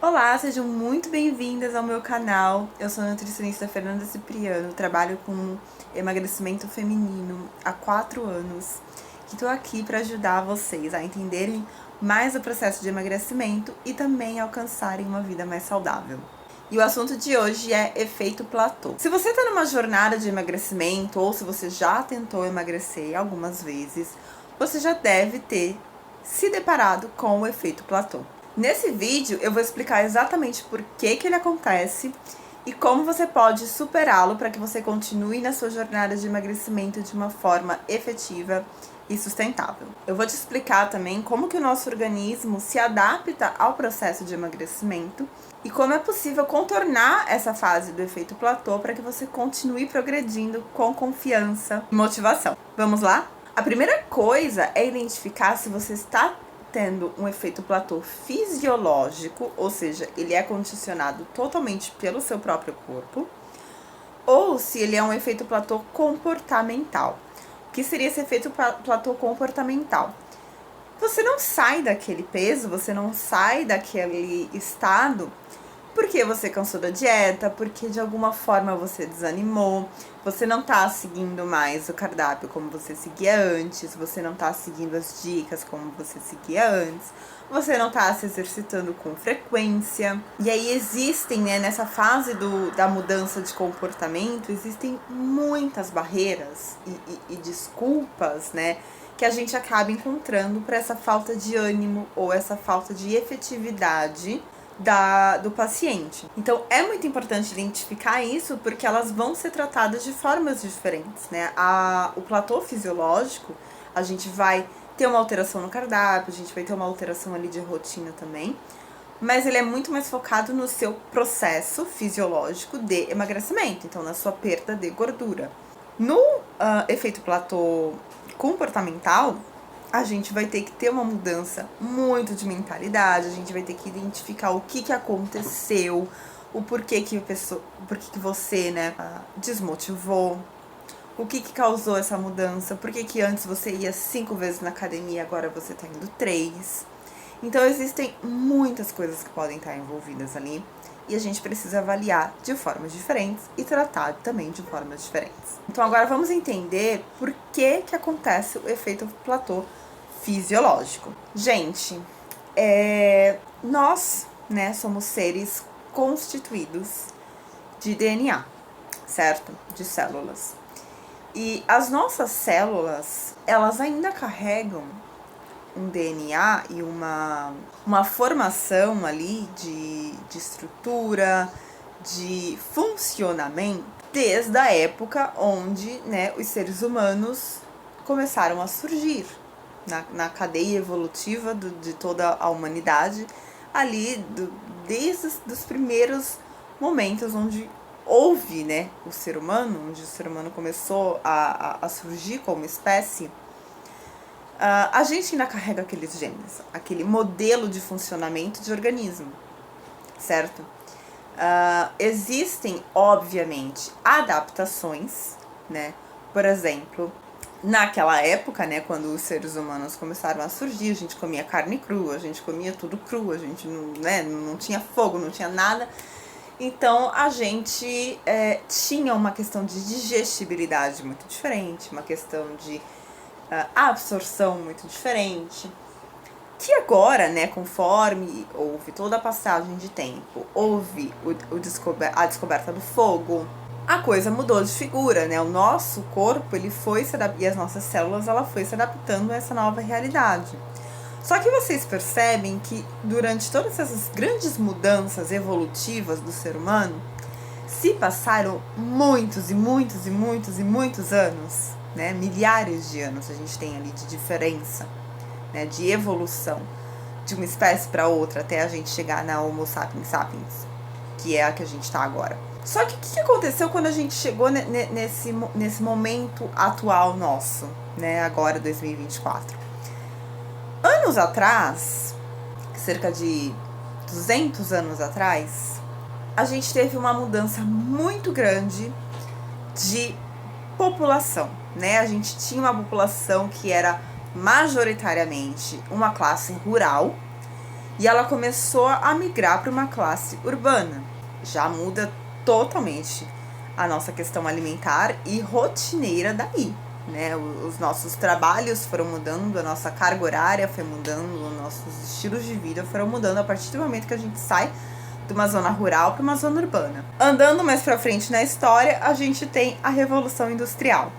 Olá, sejam muito bem-vindas ao meu canal. Eu sou a nutricionista Fernanda Cipriano, trabalho com emagrecimento feminino há 4 anos e estou aqui para ajudar vocês a entenderem mais o processo de emagrecimento e também alcançarem uma vida mais saudável. E o assunto de hoje é efeito platô. Se você está numa jornada de emagrecimento ou se você já tentou emagrecer algumas vezes, você já deve ter se deparado com o efeito platô. Nesse vídeo eu vou explicar exatamente por que ele acontece e como você pode superá-lo para que você continue na sua jornada de emagrecimento de uma forma efetiva e sustentável. Eu vou te explicar também como que o nosso organismo se adapta ao processo de emagrecimento e como é possível contornar essa fase do efeito platô para que você continue progredindo com confiança e motivação. Vamos lá? A primeira coisa é identificar se você está tendo um efeito platô fisiológico, ou seja, ele é condicionado totalmente pelo seu próprio corpo, ou se ele é um efeito platô comportamental. O que seria esse efeito platô comportamental? Você não sai daquele peso, você não sai daquele estado porque você cansou da dieta, porque de alguma forma você desanimou, você não tá seguindo mais o cardápio como você seguia antes, você não tá seguindo as dicas como você seguia antes, você não tá se exercitando com frequência. E aí existem, né, nessa fase da mudança de comportamento, existem muitas barreiras e desculpas, né, que a gente acaba encontrando para essa falta de ânimo ou essa falta de efetividade do paciente. Então é muito importante identificar isso porque elas vão ser tratadas de formas diferentes, né? O platô fisiológico, a gente vai ter uma alteração no cardápio, a gente vai ter uma alteração ali de rotina também, mas ele é muito mais focado no seu processo fisiológico de emagrecimento, então na sua perda de gordura. No efeito platô comportamental, a gente vai ter que ter uma mudança muito de mentalidade, a gente vai ter que identificar o que aconteceu, o porquê que você, né, desmotivou, o que causou essa mudança, por que antes você ia 5 vezes na academia, agora você tá indo 3. Então existem muitas coisas que podem estar envolvidas ali e a gente precisa avaliar de formas diferentes e tratar também de formas diferentes. Então agora vamos entender por que acontece o efeito platô fisiológico. Gente, nós, né, somos seres constituídos de DNA, certo? De células. E as nossas células, elas ainda carregam um DNA e uma formação ali de estrutura, de funcionamento, desde a época onde, né, os seres humanos começaram a surgir na cadeia evolutiva de toda a humanidade, ali desde os primeiros momentos onde houve, né, o ser humano, onde o ser humano começou a surgir como espécie. A gente ainda carrega aqueles genes, aquele modelo de funcionamento de organismo, certo? Existem, obviamente, adaptações, né? Por exemplo, naquela época, né, quando os seres humanos começaram a surgir, a gente comia carne crua, a gente comia tudo cru, a gente não tinha fogo, não tinha nada. Então a gente tinha uma questão de digestibilidade muito diferente, uma questão de absorção muito diferente, que agora, né, conforme houve toda a passagem de tempo, houve a descoberta do fogo, a coisa mudou de figura, né? O nosso corpo, ele foi se adaptando, e as nossas células, ela foi se adaptando a essa nova realidade. Só que vocês percebem que durante todas essas grandes mudanças evolutivas do ser humano, se passaram muitos e muitos e muitos e muitos anos, né? Milhares de anos a gente tem ali de diferença, né? De evolução de uma espécie para outra até a gente chegar na Homo sapiens sapiens, que é a que a gente está agora. Só que o que aconteceu quando a gente chegou nesse momento atual nosso, né? Agora, 2024. Anos atrás, cerca de 200 anos atrás, a gente teve uma mudança muito grande de população, né? A gente tinha uma população que era majoritariamente uma classe rural e ela começou a migrar para uma classe urbana. Já muda totalmente a nossa questão alimentar e rotineira daí, né? Os nossos trabalhos foram mudando, a nossa carga horária foi mudando, os nossos estilos de vida foram mudando a partir do momento que a gente sai de uma zona rural para uma zona urbana. Andando mais para frente na história, a gente tem a Revolução Industrial,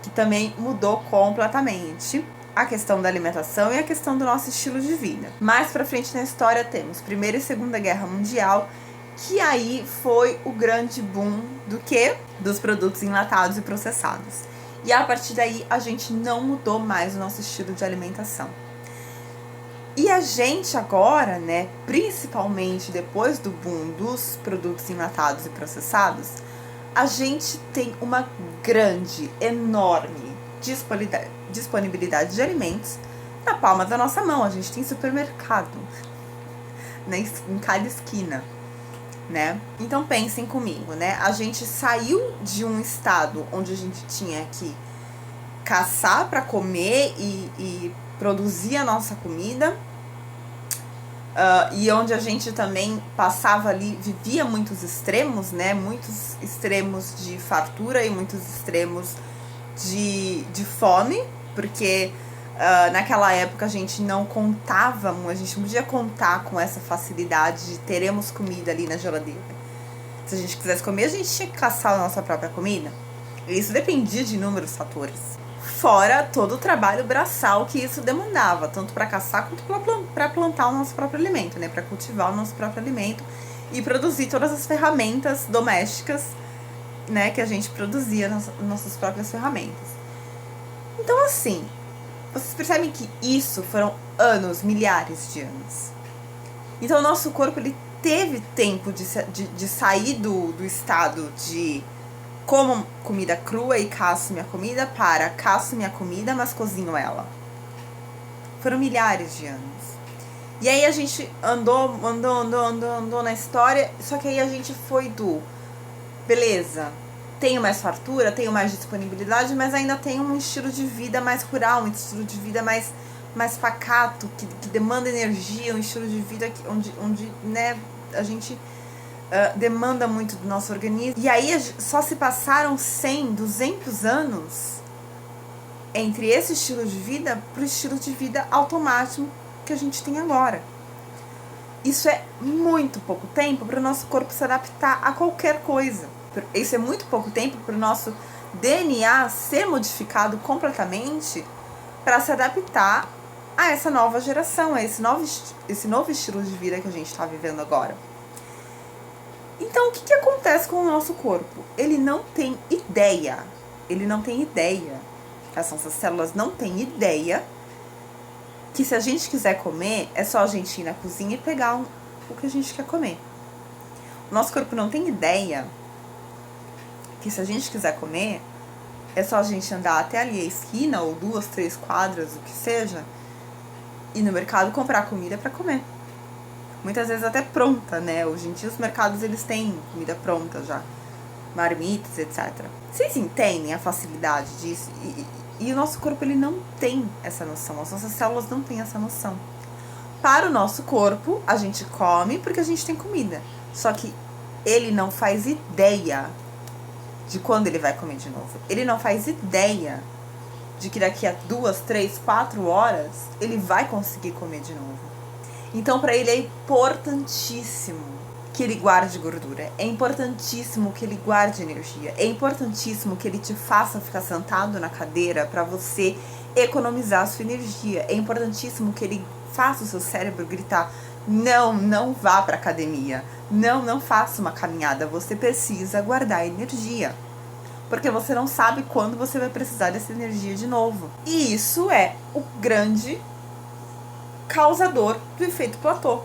que também mudou completamente a questão da alimentação e a questão do nosso estilo de vida. Mais para frente na história temos Primeira e Segunda Guerra Mundial, que aí foi o grande boom do quê? Dos produtos enlatados e processados. E a partir daí a gente não mudou mais o nosso estilo de alimentação. E a gente agora, né, principalmente depois do boom dos produtos enlatados e processados, a gente tem uma grande, enorme disponibilidade de alimentos na palma da nossa mão. A gente tem supermercado, né, em cada esquina, né? Então pensem comigo, né? A gente saiu de um estado onde a gente tinha que caçar para comer e produzir a nossa comida, e onde a gente também passava ali, vivia muitos extremos, né? Muitos extremos de fartura e muitos extremos de fome, porque naquela época a gente não contava, a gente não podia contar com essa facilidade de teremos comida ali na geladeira. Se a gente quisesse comer, a gente tinha que caçar a nossa própria comida. E isso dependia de inúmeros fatores. Fora todo o trabalho braçal que isso demandava, tanto para caçar quanto para plantar o nosso próprio alimento, né? Para cultivar o nosso próprio alimento e produzir todas as ferramentas domésticas, né? Que a gente produzia nossas próprias ferramentas. Então, assim, vocês percebem que isso foram anos, milhares de anos. Então, o nosso corpo ele teve tempo de sair do estado de como comida crua e caço minha comida para caço minha comida, mas cozinho ela. Foram milhares de anos. E aí a gente andou na história, só que aí a gente foi do beleza, tenho mais fartura, tenho mais disponibilidade, mas ainda tenho um estilo de vida mais rural, um estilo de vida mais pacato, que demanda energia, um estilo de vida onde né, a gente demanda muito do nosso organismo. E aí só se passaram 100, 200 anos entre esse estilo de vida para o estilo de vida automático que a gente tem agora. Isso é muito pouco tempo para o nosso corpo se adaptar a qualquer coisa. Isso é muito pouco tempo para o nosso DNA ser modificado completamente para se adaptar a essa nova geração, a esse novo estilo de vida que a gente está vivendo agora. Então, o que acontece com o nosso corpo? Ele não tem ideia. As nossas células não têm ideia que se a gente quiser comer, é só a gente ir na cozinha e pegar o que a gente quer comer. O nosso corpo não tem ideia que se a gente quiser comer, é só a gente andar até ali a esquina, ou 2, 3 quadras, o que seja, e no mercado comprar comida para comer. Muitas vezes até pronta, né? Hoje em dia os mercados eles têm comida pronta já, marmitas, etc. Vocês entendem a facilidade disso? E o nosso corpo ele não tem essa noção, as nossas células não têm essa noção. Para o nosso corpo, a gente come porque a gente tem comida. Só que ele não faz ideia de quando ele vai comer de novo. Ele não faz ideia de que daqui a 2, 3, 4 horas ele vai conseguir comer de novo. Então, para ele é importantíssimo que ele guarde gordura. É importantíssimo que ele guarde energia. É importantíssimo que ele te faça ficar sentado na cadeira para você economizar a sua energia. É importantíssimo que ele faça o seu cérebro gritar: não vá para academia. Não faça uma caminhada. Você precisa guardar energia. Porque você não sabe quando você vai precisar dessa energia de novo. E isso é o grande causador do efeito platô.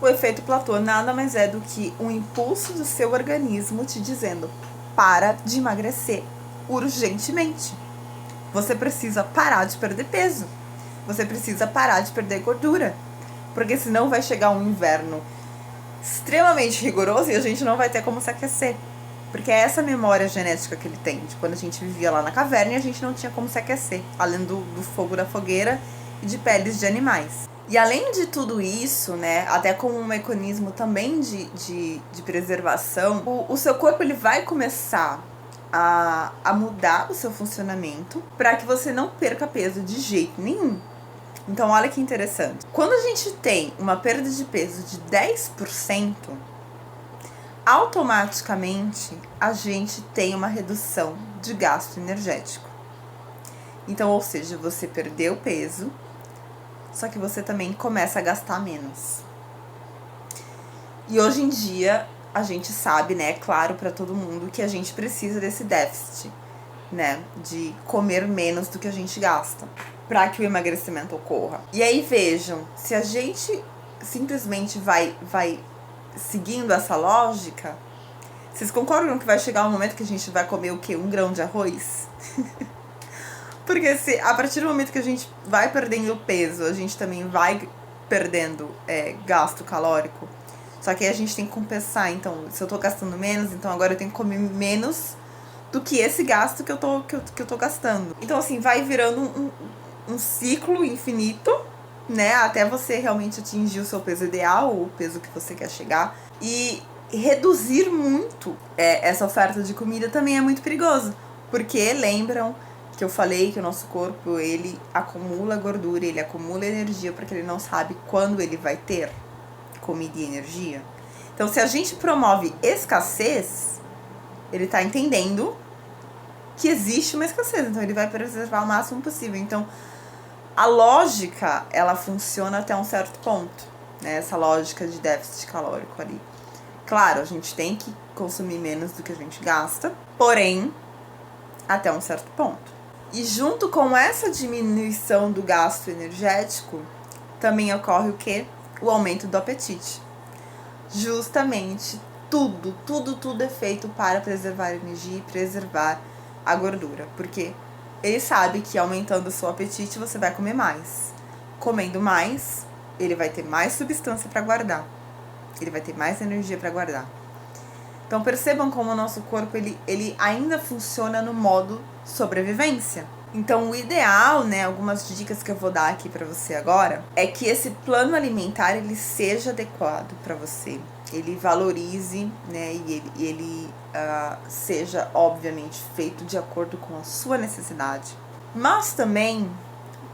O efeito platô nada mais é do que um impulso do seu organismo te dizendo: para de emagrecer urgentemente. Você precisa parar de perder peso. Você precisa parar de perder gordura. Porque senão vai chegar um inverno extremamente rigoroso e a gente não vai ter como se aquecer. Porque é essa memória genética que ele tem, de quando a gente vivia lá na caverna e a gente não tinha como se aquecer, além do fogo da fogueira e de peles de animais. E além de tudo isso, né, até como um mecanismo também de preservação, o seu corpo ele vai começar a mudar o seu funcionamento para que você não perca peso de jeito nenhum. Então, olha que interessante. Quando a gente tem uma perda de peso de 10%, automaticamente a gente tem uma redução de gasto energético. Então, ou seja, você perdeu peso, só que você também começa a gastar menos. E hoje em dia, a gente sabe, né, claro para todo mundo, que a gente precisa desse déficit, né, de comer menos do que a gente gasta, para que o emagrecimento ocorra. E aí vejam, se a gente simplesmente vai seguindo essa lógica, vocês concordam que vai chegar um momento que a gente vai comer o quê? 1 grão de arroz? Porque se a partir do momento que a gente vai perdendo peso, a gente também vai perdendo gasto calórico. Só que aí a gente tem que compensar. Então, se eu tô gastando menos, então agora eu tenho que comer menos do que esse gasto que eu tô gastando. Então, assim, vai virando um ciclo infinito, né? Até você realmente atingir o seu peso ideal, o peso que você quer chegar. E reduzir muito essa oferta de comida também é muito perigoso. Porque, lembram que eu falei que o nosso corpo, ele acumula gordura, ele acumula energia, porque ele não sabe quando ele vai ter comida e energia. Então, se a gente promove escassez, ele tá entendendo que existe uma escassez, então ele vai preservar o máximo possível. Então, a lógica, ela funciona até um certo ponto, né? Essa lógica de déficit calórico ali. Claro, a gente tem que consumir menos do que a gente gasta, porém, até um certo ponto. E junto com essa diminuição do gasto energético, também ocorre o quê? O aumento do apetite. Justamente tudo é feito para preservar a energia e preservar a gordura. Porque ele sabe que aumentando o seu apetite você vai comer mais. Comendo mais, ele vai ter mais substância para guardar. Ele vai ter mais energia para guardar. Então percebam como o nosso corpo ele ainda funciona no modo sobrevivência. Então o ideal, né, algumas dicas que eu vou dar aqui para você agora, é que esse plano alimentar ele seja adequado para você. Ele valorize, né, e ele seja obviamente feito de acordo com a sua necessidade. Mas também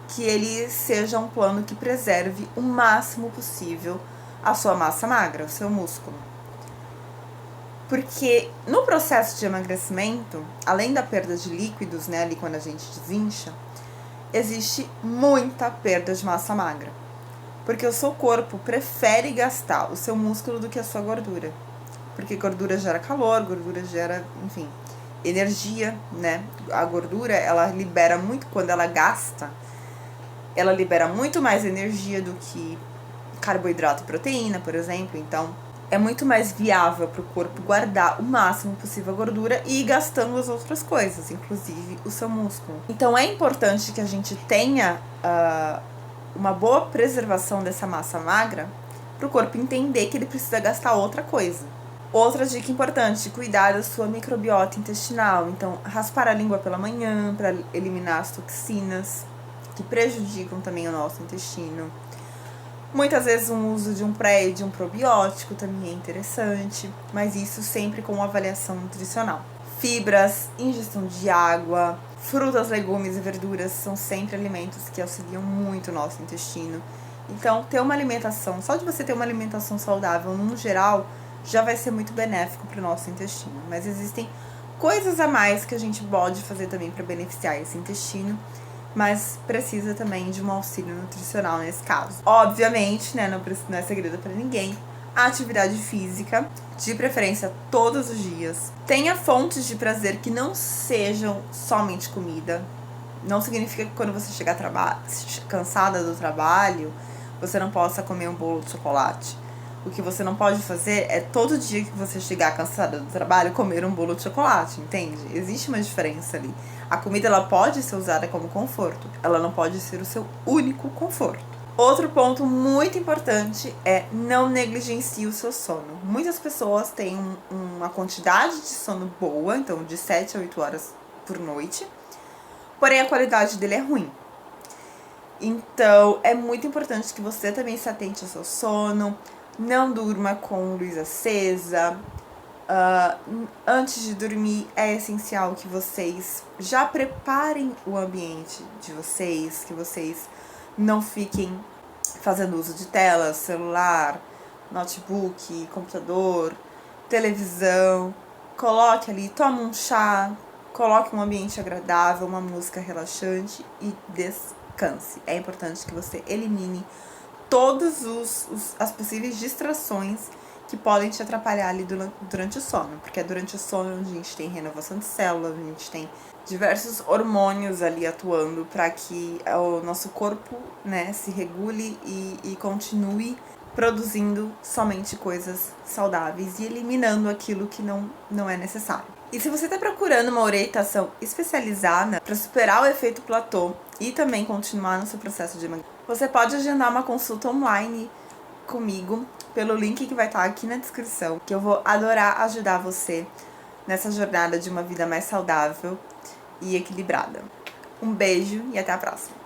que ele seja um plano que preserve o máximo possível a sua massa magra, o seu músculo. Porque no processo de emagrecimento, além da perda de líquidos, né, ali quando a gente desincha, existe muita perda de massa magra. Porque o seu corpo prefere gastar o seu músculo do que a sua gordura. Porque gordura gera calor, gordura gera, enfim, energia, né? A gordura, ela libera muito, quando ela gasta, ela libera muito mais energia do que carboidrato e proteína, por exemplo. Então, é muito mais viável para o corpo guardar o máximo possível a gordura e ir gastando as outras coisas, inclusive o seu músculo. Então é importante que a gente tenha uma boa preservação dessa massa magra para o corpo entender que ele precisa gastar outra coisa. Outra dica importante, cuidar da sua microbiota intestinal. Então, raspar a língua pela manhã para eliminar as toxinas que prejudicam também o nosso intestino. Muitas vezes o uso de um pré e de um probiótico também é interessante, mas isso sempre com uma avaliação nutricional. Fibras, ingestão de água, frutas, legumes e verduras são sempre alimentos que auxiliam muito o nosso intestino. Então, ter uma alimentação, só de você ter uma alimentação saudável, no geral, já vai ser muito benéfico para o nosso intestino. Mas existem coisas a mais que a gente pode fazer também para beneficiar esse intestino, mas precisa também de um auxílio nutricional nesse caso. Obviamente, né, não é segredo para ninguém, a atividade física, de preferência todos os dias. Tenha fontes de prazer que não sejam somente comida. Não significa que quando você chegar cansada do trabalho, você não possa comer um bolo de chocolate. O que você não pode fazer é todo dia que você chegar cansada do trabalho, comer um bolo de chocolate, entende? Existe uma diferença ali. A comida, ela pode ser usada como conforto, ela não pode ser o seu único conforto. Outro ponto muito importante é não negligencie o seu sono. Muitas pessoas têm uma quantidade de sono boa, então de 7 a 8 horas por noite, porém a qualidade dele é ruim. Então, é muito importante que você também se atente ao seu sono, não durma com luz acesa. Antes de dormir, é essencial que vocês já preparem o ambiente de vocês, que vocês não fiquem fazendo uso de telas, celular, notebook, computador, televisão. Coloque ali, tome um chá, coloque um ambiente agradável, uma música relaxante e descanse. É importante que você elimine todas as possíveis distrações que podem te atrapalhar ali durante o sono, porque é durante o sono onde a gente tem renovação de células, a gente tem diversos hormônios ali atuando para que o nosso corpo, né, se regule e continue produzindo somente coisas saudáveis e eliminando aquilo que não é necessário. E se você está procurando uma orientação especializada para superar o efeito platô e também continuar no seu processo de emagrecimento, você pode agendar uma consulta online comigo pelo link que vai estar aqui na descrição, que eu vou adorar ajudar você nessa jornada de uma vida mais saudável e equilibrada. Um beijo e até a próxima!